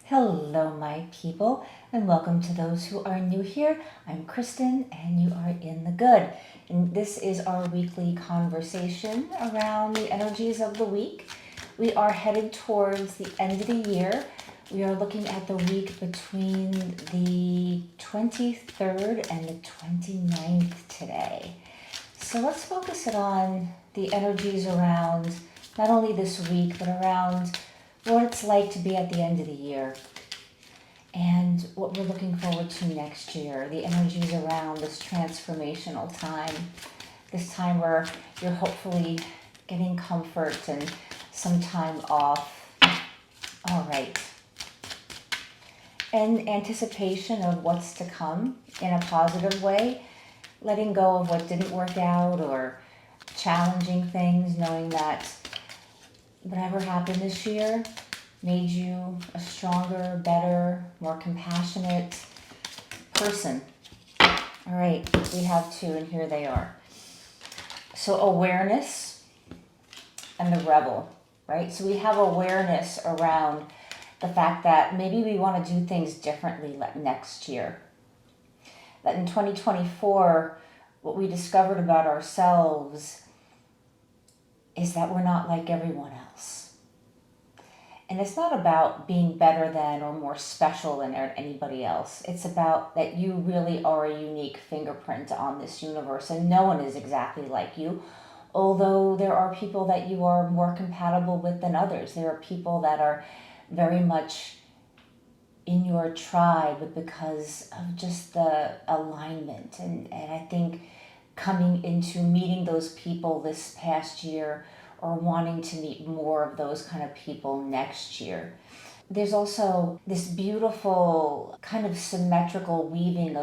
Hello, my people, and welcome to those who are new here. I'm Kristen, and you are in the good. And this is our weekly conversation around the energies of the week. We are headed towards the end of the year. We are looking at the week between the 23rd and the 29th today. So let's focus it on the energies around not only this week, but around what it's like to be at the end of the year and what we're looking forward to next year, the energies around this transformational time, this time where you're hopefully getting comfort and some time off. All right. And anticipation of what's to come in a positive way, letting go of what didn't work out or challenging things, knowing that whatever happened this year made you a stronger, better, more compassionate person. All right, we have two, and here they are. So awareness and the rebel, right? So we have awareness around the fact that maybe we want to do things differently next year. That in 2024, what we discovered about ourselves is that we're not like everyone else. And it's not about being better than or more special than anybody else. It's about that you really are a unique fingerprint on this universe, and no one is exactly like you. Although there are people that you are more compatible with than others. There are people that are very much in your tribe because of just the alignment. And I think coming into meeting those people this past year or wanting to meet more of those kind of people next year. There's also this beautiful kind of symmetrical weaving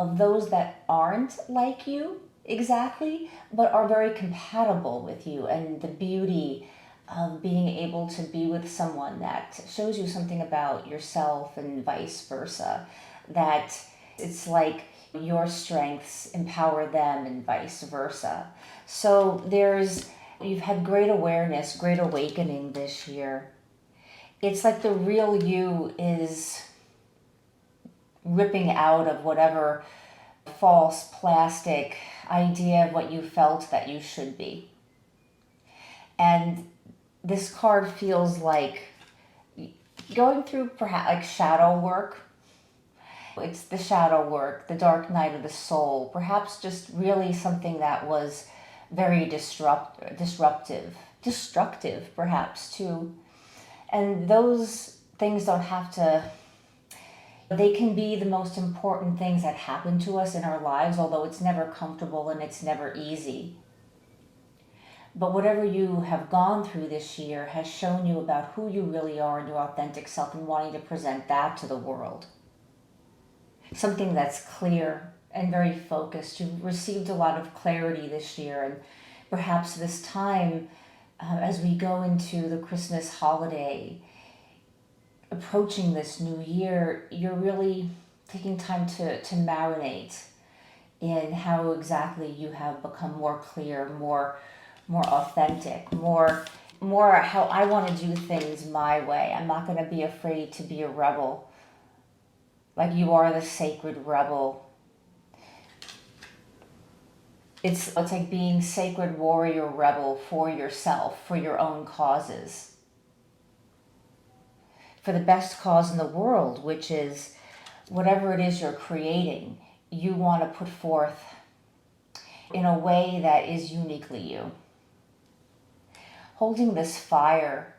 of those that aren't like you exactly, but are very compatible with you, and the beauty of being able to be with someone that shows you something about yourself and vice versa. That it's like your strengths empower them and vice versa. So you've had great awareness, great awakening this year. It's like the real you is ripping out of whatever false plastic idea of what you felt that you should be. And this card feels like going through perhaps like shadow work. It's the shadow work, the dark night of the soul, perhaps just really something that was very destructive perhaps too. And those things don't have to, they can be the most important things that happen to us in our lives, although it's never comfortable and it's never easy. But whatever you have gone through this year has shown you about who you really are and your authentic self, and wanting to present that to the world. Something that's clear and very focused. You've received a lot of clarity this year, and perhaps this time, as we go into the Christmas holiday, approaching this new year, you're really taking time to marinate in how exactly you have become more clear, more authentic, more how I want to do things my way. I'm not going to be afraid to be a rebel. Like you are the sacred rebel. It's like being sacred warrior rebel for yourself, for your own causes. For the best cause in the world, which is whatever it is you're creating, you want to put forth in a way that is uniquely you. Holding this fire,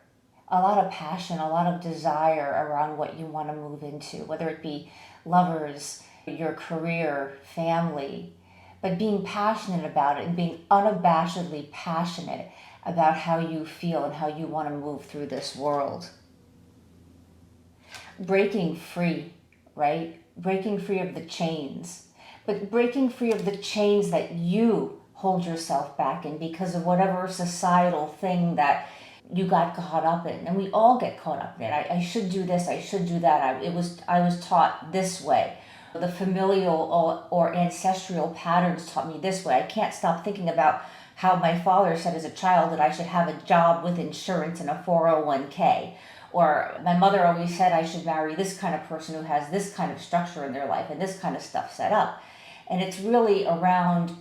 a lot of passion, a lot of desire around what you want to move into, whether it be lovers, your career, family, but being passionate about it and being unabashedly passionate about how you feel and how you want to move through this world. Breaking free, right? Breaking free of the chains, but breaking free of the chains that you hold yourself back in because of whatever societal thing that you got caught up in. And we all get caught up in it. I should do this, I should do that. I was taught this way. The familial or ancestral patterns taught me this way. I can't stop thinking about how my father said as a child that I should have a job with insurance and a 401k. Or my mother always said I should marry this kind of person who has this kind of structure in their life and this kind of stuff set up. And it's really around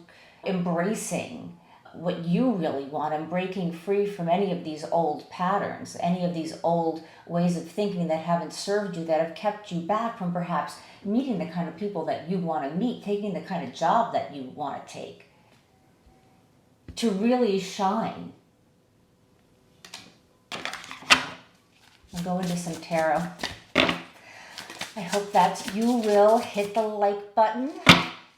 embracing what you really want and breaking free from any of these old patterns, any of these old ways of thinking that haven't served you, that have kept you back from perhaps meeting the kind of people that you want to meet, taking the kind of job that you want to take, to really shine. I'll go into some tarot. I hope that you will hit the like button.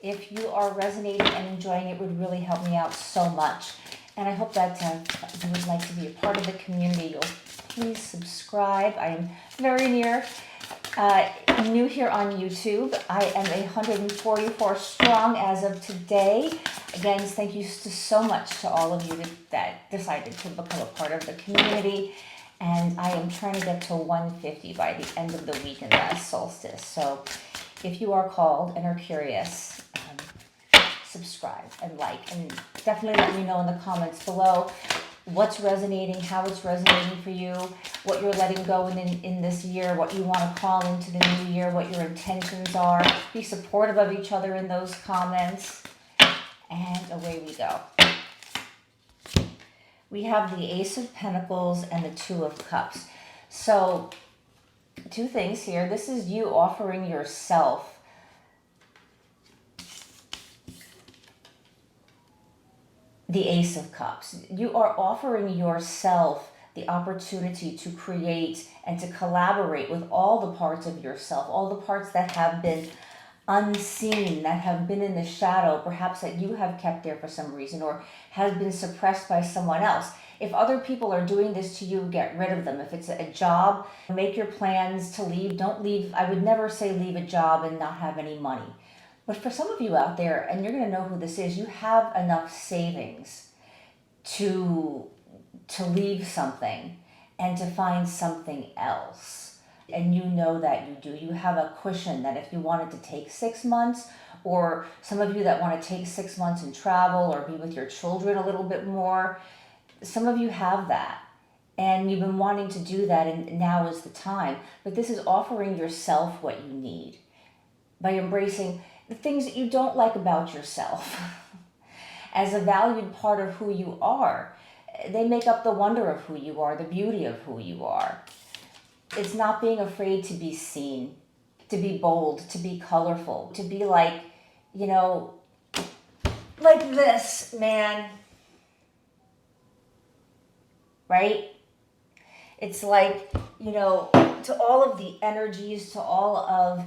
If you are resonating and enjoying it, would really help me out so much. And I hope that you would like to be a part of the community. You'll please subscribe. I am very new here on YouTube. I am 144 strong as of today. Again, thank you so much to all of you that decided to become a part of the community. And I am trying to get to 150 by the end of the week in the solstice. So if you are called and are curious, subscribe and like, and definitely let me know in the comments below what's resonating, how it's resonating for you, what you're letting go in this year, what you want to call into the new year, what your intentions are. Be supportive of each other in those comments. And away we go. We have the Ace of Pentacles and the Two of Cups. So, two things here. This is you offering yourself the Ace of Cups. You are offering yourself the opportunity to create and to collaborate with all the parts of yourself, all the parts that have been unseen, that have been in the shadow, perhaps that you have kept there for some reason or has been suppressed by someone else. If other people are doing this to you, get rid of them. If it's a job, make your plans to leave. Don't leave. I would never say leave a job and not have any money. But for some of you out there, and you're going to know who this is, you have enough savings to leave something and to find something else. And you know that you do. You have a cushion that if you wanted to take 6 months, or some of you that want to take 6 months and travel or be with your children a little bit more, some of you have that. And you've been wanting to do that, and now is the time. But this is offering yourself what you need by embracing the things that you don't like about yourself as a valued part of who you are. They make up the wonder of who you are, the beauty of who you are. It's not being afraid to be seen, to be bold, to be colorful, to be like, like this, man. Right? It's like, to all of the energies, to all of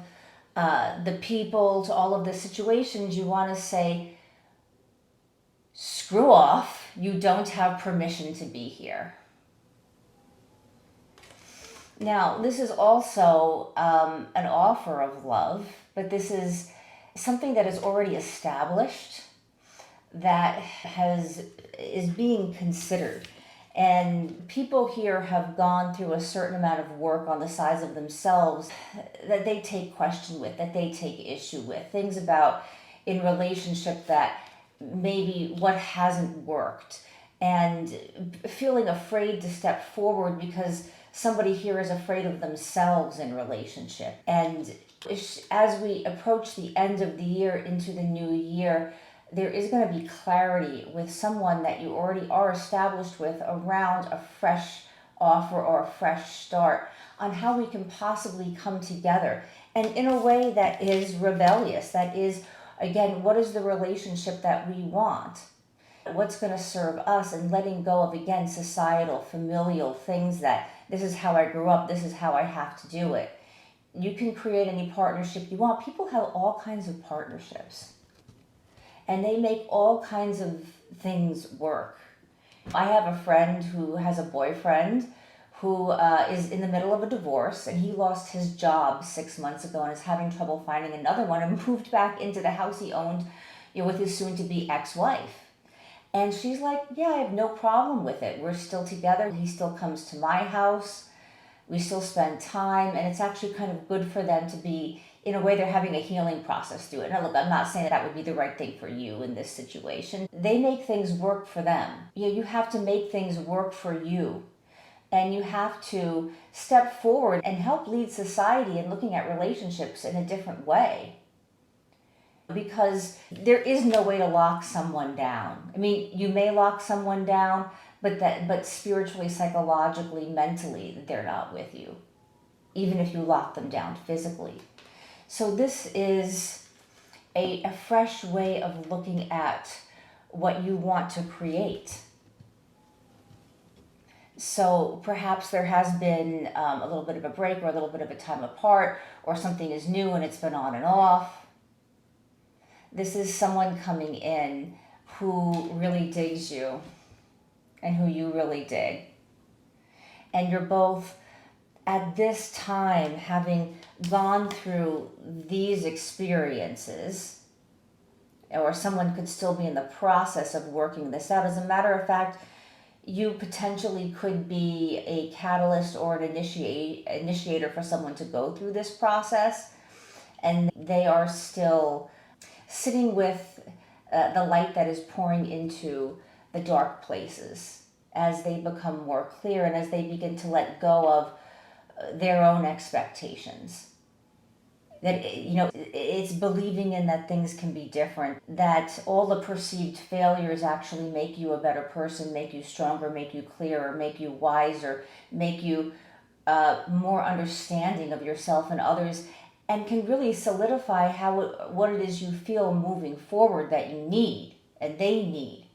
the people, to all of the situations, you want to say, screw off. You don't have permission to be here. Now, this is also an offer of love, but this is something that is already established, that is being considered. And people here have gone through a certain amount of work on the sides of themselves that they take question with, that they take issue with. Things about in relationship that maybe what hasn't worked, and feeling afraid to step forward because somebody here is afraid of themselves in relationship. And as we approach the end of the year into the new year, there is going to be clarity with someone that you already are established with around a fresh offer or a fresh start on how we can possibly come together. And in a way that is rebellious, that is, again, what is the relationship that we want? What's going to serve us, and letting go of, again, societal, familial things that this is how I grew up, this is how I have to do it. You can create any partnership you want. People have all kinds of partnerships, and they make all kinds of things work. I have a friend who has a boyfriend who is in the middle of a divorce, and he lost his job 6 months ago and is having trouble finding another one, and moved back into the house he owned with his soon-to-be ex-wife. And she's like, yeah, I have no problem with it. We're still together. He still comes to my house. We still spend time. And it's actually kind of good for them to be, in a way, they're having a healing process through it. Now, look, I'm not saying that would be the right thing for you in this situation. They make things work for them. You have to make things work for you. And you have to step forward and help lead society in looking at relationships in a different way. Because there is no way to lock someone down. I mean, you may lock someone down, but spiritually, psychologically, mentally, they're not with you, even if you lock them down physically. So this is a fresh way of looking at what you want to create. So perhaps there has been a little bit of a break or a little bit of a time apart, or something is new and it's been on and off. This is someone coming in who really digs you and who you really dig. And you're both at this time having gone through these experiences, or someone could still be in the process of working this out. As a matter of fact, you potentially could be a catalyst or an initiator for someone to go through this process, and they are still sitting with the light that is pouring into the dark places as they become more clear and as they begin to let go of their own expectations. That, it's believing in that things can be different, that all the perceived failures actually make you a better person, make you stronger, make you clearer, make you wiser, make you more understanding of yourself and others, and can really solidify what it is you feel moving forward that you need and they need.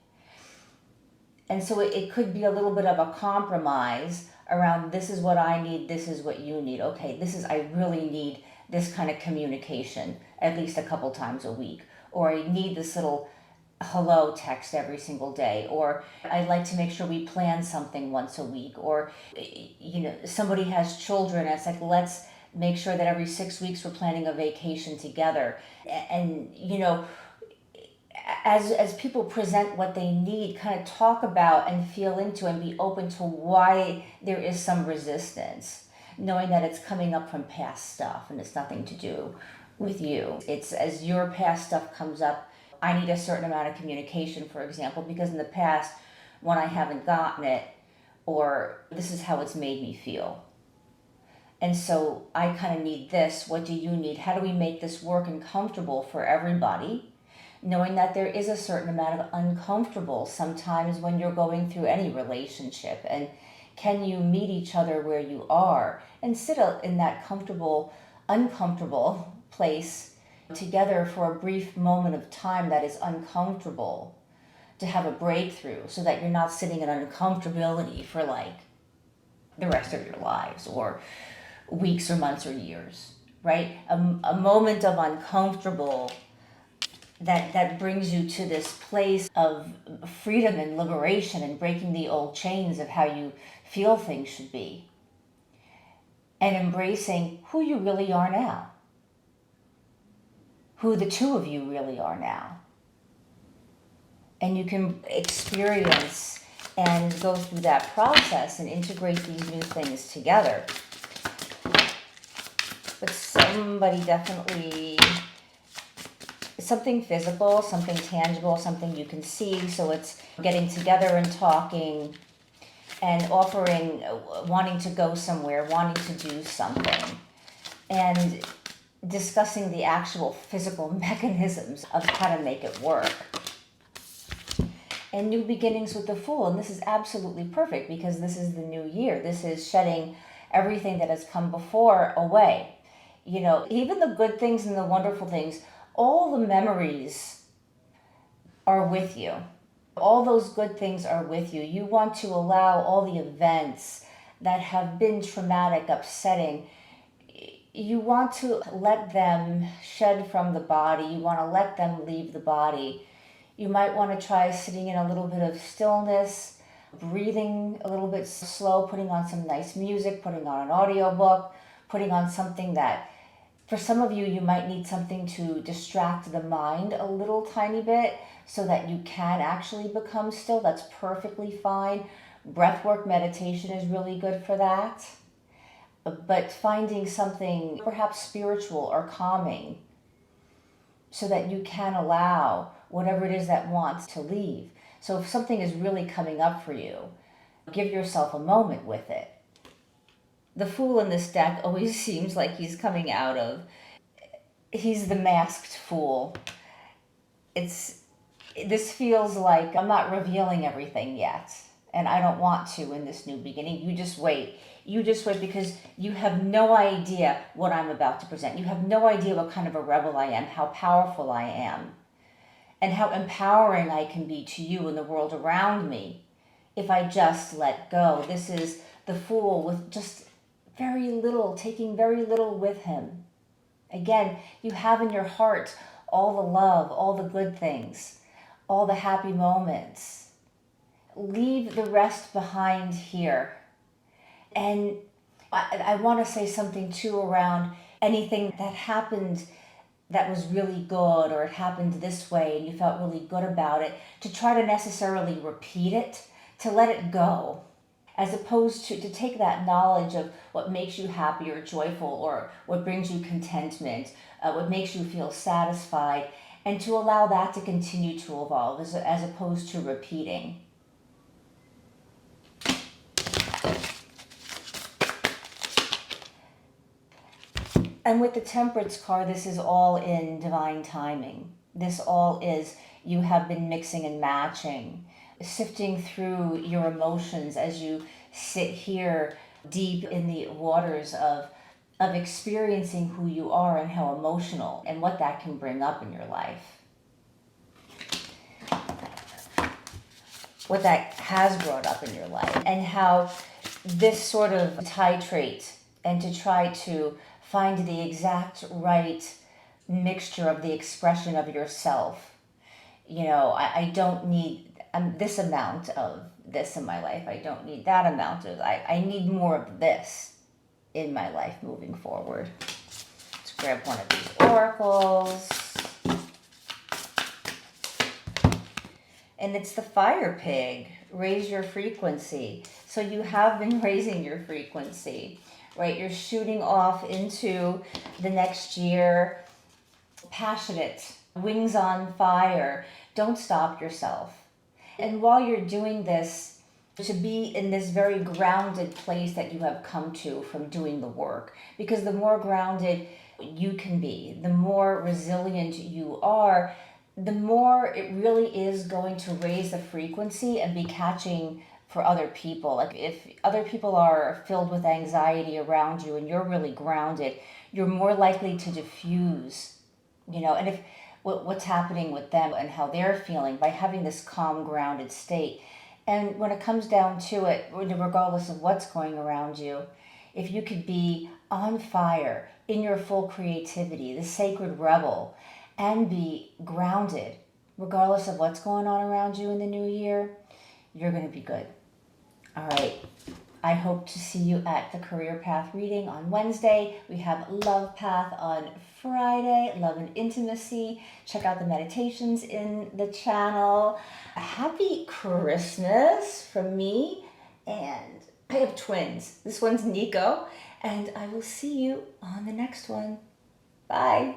And so it could be a little bit of a compromise around, this is what I need, this is what you need. Okay, I really need this kind of communication at least a couple times a week, or I need this little hello text every single day, or I'd like to make sure we plan something once a week, or somebody has children and it's like, let's make sure that every 6 weeks we're planning a vacation together. And as people present what they need, kind of talk about and feel into and be open to why there is some resistance, knowing that it's coming up from past stuff and it's nothing to do with you. It's as your past stuff comes up, I need a certain amount of communication, for example, because in the past, when I haven't gotten it, or this is how it's made me feel. And so I kind of need this. What do you need? How do we make this work and comfortable for everybody? Knowing that there is a certain amount of uncomfortable sometimes when you're going through any relationship. And can you meet each other where you are and sit in that comfortable, uncomfortable place together for a brief moment of time that is uncomfortable, to have a breakthrough so that you're not sitting in uncomfortability for like the rest of your lives or weeks or months or years, right? A moment of uncomfortable that brings you to this place of freedom and liberation and breaking the old chains of how you feel things should be, and embracing who you really are now, who the two of you really are now. And you can experience and go through that process and integrate these new things together. But somebody definitely, something physical, something tangible, something you can see. So it's getting together and talking and offering, wanting to go somewhere, wanting to do something, and discussing the actual physical mechanisms of how to make it work. And new beginnings with the Fool. And this is absolutely perfect because this is the new year. This is shedding everything that has come before away. Even the good things and the wonderful things, all the memories are with you. All those good things are with you. You want to allow all the events that have been traumatic, upsetting, you want to let them shed from the body. You want to let them leave the body. You might want to try sitting in a little bit of stillness, breathing a little bit slow, putting on some nice music, putting on an audiobook, putting on something that, for some of you, you might need something to distract the mind a little tiny bit so that you can actually become still. That's perfectly fine. Breathwork meditation is really good for that. But finding something perhaps spiritual or calming so that you can allow whatever it is that wants to leave. So if something is really coming up for you, Give yourself a moment with it. The Fool in this deck always seems like he's the masked fool. This feels like I'm not revealing everything yet, and I don't want to in this new beginning. You just wait. You just wait, because you have no idea what I'm about to present. You have no idea what kind of a rebel I am, how powerful I am, and how empowering I can be to you and the world around me if I just let go. This is the Fool with just very little, taking very little with him. Again, you have in your heart all the love, all the good things, all the happy moments. Leave the rest behind here. And I want to say something too around anything that happened that was really good, or it happened this way and you felt really good about it, to try to necessarily repeat it, to let it go, as opposed to take that knowledge of what makes you happy or joyful, or what brings you contentment, what makes you feel satisfied, and to allow that to continue to evolve, as opposed to repeating. And with the Temperance card, this is all in divine timing. This all is, you have been mixing and matching, sifting through your emotions as you sit here deep in the waters of experiencing who you are and how emotional and what that can bring up in your life. What that has brought up in your life, and how this sort of titrate and to try to find the exact right mixture of the expression of yourself. I don't need this amount of this in my life. I don't need that amount of, I need more of this in my life moving forward. Let's grab one of these oracles. And it's the Fire Pig. Raise your frequency. So you have been raising your frequency, right? You're shooting off into the next year, passionate, wings on fire. Don't stop yourself. And while you're doing this, to be in this very grounded place that you have come to from doing the work. Because the more grounded you can be, the more resilient you are, the more it really is going to raise the frequency and be catching for other people. Like if other people are filled with anxiety around you and you're really grounded, you're more likely to diffuse, and if what's happening with them and how they're feeling by having this calm, grounded state. And when it comes down to it, regardless of what's going around you, if you could be on fire in your full creativity, the sacred rebel, and be grounded, regardless of what's going on around you in the new year, you're going to be good. All right. I hope to see you at the Career Path reading on Wednesday. We have Love Path on Friday, Love and Intimacy. Check out the meditations in the channel. A happy Christmas from me. And I have twins. This one's Nico. And I will see you on the next one. Bye.